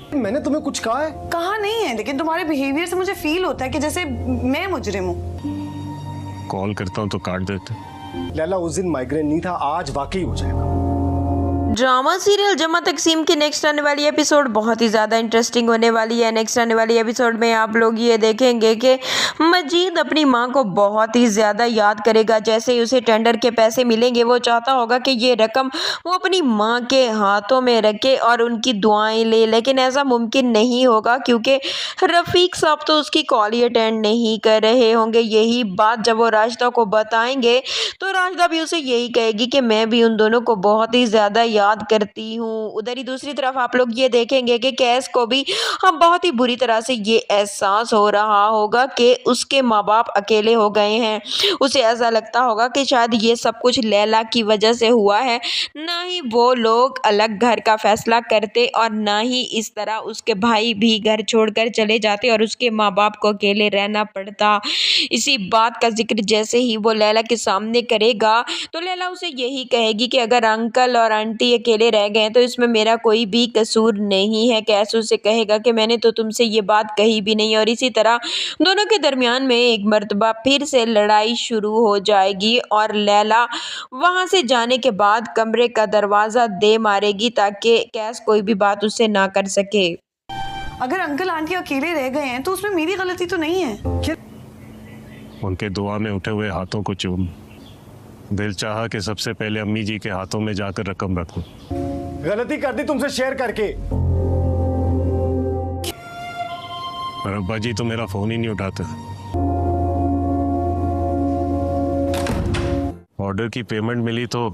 मैंने तुम्हें कुछ कहा है? कहा नहीं है, लेकिन तुम्हारे बिहेवियर से मुझे फील होता है कि जैसे मैं मुजरिम हूँ। कॉल करता हूँ तो काट देते। लैला, उस दिन माइग्रेन नहीं था, आज वाकई हो जाएगा। ड्रामा सीरियल जमा तकसीम की नेक्स्ट आने वाली एपिसोड बहुत ही ज़्यादा इंटरेस्टिंग होने वाली है। नेक्स्ट आने वाली एपिसोड में आप लोग ये देखेंगे कि मजीद अपनी मां को बहुत ही ज़्यादा याद करेगा। जैसे ही उसे टेंडर के पैसे मिलेंगे वो चाहता होगा कि ये रकम वो अपनी मां के हाथों में रखे और उनकी दुआएं ले, लेकिन ऐसा मुमकिन नहीं होगा क्योंकि रफ़ीक साहब तो उसकी कॉल ही अटेंड नहीं कर रहे होंगे। यही बात जब वो राशिदा को बताएंगे तो राशिदा भी उसे यही कहेगी कि मैं भी उन दोनों को बहुत ही ज़्यादा याद करती हूँ। उधर ही दूसरी तरफ आप लोग ये देखेंगे कि कैस को भी हम बहुत ही बुरी तरह से ये एहसास हो रहा होगा कि उसके माँ बाप अकेले हो गए हैं। उसे ऐसा लगता होगा कि शायद ये सब कुछ लैला की वजह से हुआ है, ना ही वो लोग अलग घर का फैसला करते और ना ही इस तरह उसके भाई भी घर छोड़कर चले जाते और उसके माँ बाप को अकेले रहना पड़ता। इसी बात का जिक्र जैसे ही वो लैला के सामने करेगा तो लैला उसे यही कहेगी कि अगर अंकल और आंटी अकेले रह गए तो इसमें मेरा कोई भी कसूर नहीं है। कैसे उसे कहेगा कि मैंने तो तुमसे ये बात कही भी नहीं। और इसी तरह दोनों के दरमियान में एक मर्तबा फिर से लड़ाई शुरू हो जाएगी और लैला वहां से जाने के बाद कमरे का दरवाजा दे मारेगी ताकि कैस कोई भी बात उससे ना कर सके। अगर अंकल आंटी अकेले रह गए हैं तो उसमें मेरी गलती तो नहीं है। उनके दुआ में उठे हुए हाथों को चूम। दिल चाहा कि सबसे पहले अम्मी जी के हाथों में जाकर रकम रखूं। गलती कर दी तुमसे शेयर करके। पर अब्बा जी तो मेरा फोन ही नहीं उठाते। ऑर्डर की पेमेंट मिली तो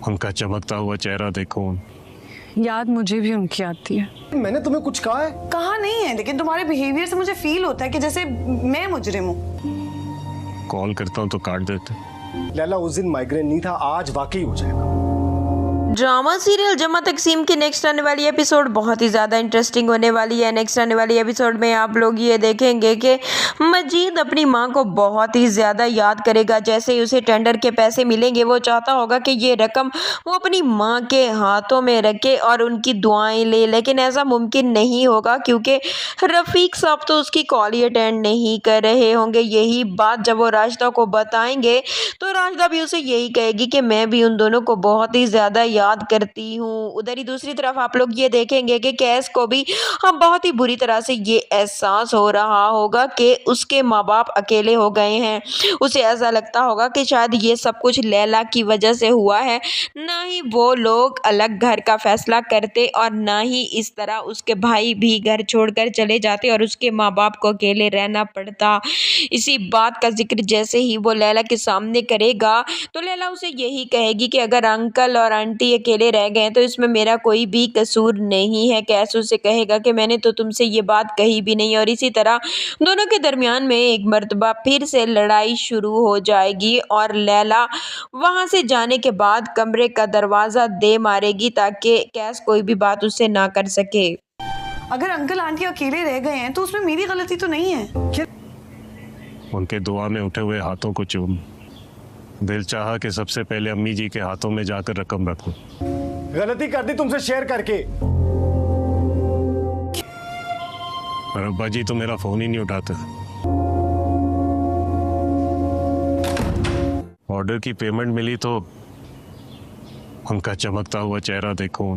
उनका चमकता हुआ चेहरा देखो। याद मुझे भी उनकी आती है। मैंने तुम्हें कुछ कहा है? कहा नहीं है, लेकिन तुम्हारे बिहेवियर से मुझे फील होता है कि जैसे मैं मुजरिम हूँ। कॉल करता हूँ तो काट देते। लैला, उस दिन माइग्रेन नहीं था, आज वाकई हो जाएगा। ड्रामा सीरियल जमा तकसीम की नेक्स्ट आने वाली एपिसोड बहुत ही ज़्यादा इंटरेस्टिंग होने वाली है। नेक्स्ट आने वाली एपिसोड में आप लोग ये देखेंगे कि मजीद अपनी मां को बहुत ही ज़्यादा याद करेगा। जैसे ही उसे टेंडर के पैसे मिलेंगे वो चाहता होगा कि ये रकम वो अपनी मां के हाथों में रखे और उनकी दुआएं ले, लेकिन ऐसा मुमकिन नहीं होगा क्योंकि रफ़ीक साहब तो उसकी कॉल ही अटेंड नहीं कर रहे होंगे। यही बात जब वो राशिदा को बताएंगे तो राशिदा भी उसे यही कहेगी कि मैं भी उन दोनों को बहुत ही ज़्यादा याद करती हूँ। उधर ही दूसरी तरफ आप लोग ये देखेंगे कि कैस को भी हम बहुत ही बुरी तरह से ये एहसास हो रहा होगा कि उसके माँ बाप अकेले हो गए हैं। उसे ऐसा लगता होगा कि शायद ये सब कुछ लैला की वजह से हुआ है, ना ही वो लोग अलग घर का फैसला करते और ना ही इस तरह उसके भाई भी घर छोड़कर चले जाते और उसके माँ बाप को अकेले रहना पड़ता। इसी बात का जिक्र जैसे ही वो लैला के सामने करेगा तो लैला उसे यही कहेगी कि अगर अंकल और आंटी अकेले रह गए तो इसमें मेरा कोई भी कसूर नहीं है। कैसे उसे कहेगा कि मैंने तो तुमसे ये बात कही भी नहीं। और इसी तरह दोनों के दरमियान में एक मर्तबा फिर से लड़ाई शुरू हो जाएगी और लैला वहां से जाने के बाद कमरे का दरवाजा दे मारेगी ताकि कैस कोई भी बात उससे ना कर सके। अगर अंकल आंटी अकेले रह गए हैं तो उसमें मेरी गलती तो नहीं है। उनके दुआ में उठे हुए हाथों को चूम। दिल चाहा कि सबसे पहले अम्मी जी के हाथों में जाकर रकम रखूं। गलती कर दी तुमसे शेयर करके। पर अब्बा जी तो मेरा फोन ही नहीं उठाते। ऑर्डर की पेमेंट मिली तो उनका चमकता हुआ चेहरा देखो।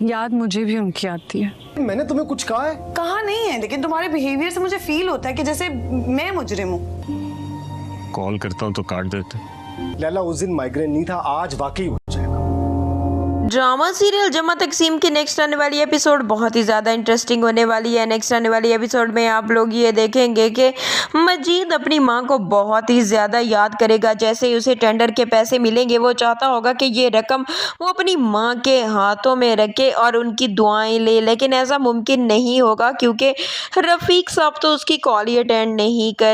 याद मुझे भी उनकी आती है। मैंने तुम्हें कुछ कहा है? कहा नहीं है, लेकिन तुम्हारे बिहेवियर से मुझे फील होता है कि जैसे मैं मुजरिम हूँ। कॉल करता हूँ तो काट देते। लैला, उस दिन माइग्रेन नहीं था, आज वाकई हो जाएगा। ड्रामा सीरियल जमा तकसीम की नेक्स्ट आने वाली एपिसोड बहुत ही ज़्यादा इंटरेस्टिंग होने वाली है। नेक्स्ट आने वाली एपिसोड में आप लोग ये देखेंगे कि मजीद अपनी मां को बहुत ही ज़्यादा याद करेगा। जैसे ही उसे टेंडर के पैसे मिलेंगे वो चाहता होगा कि ये रकम वो अपनी मां के हाथों में रखे और उनकी दुआएं ले, लेकिन ऐसा मुमकिन नहीं होगा क्योंकि रफ़ीक साहब तो उसकी कॉल ही अटेंड नहीं कर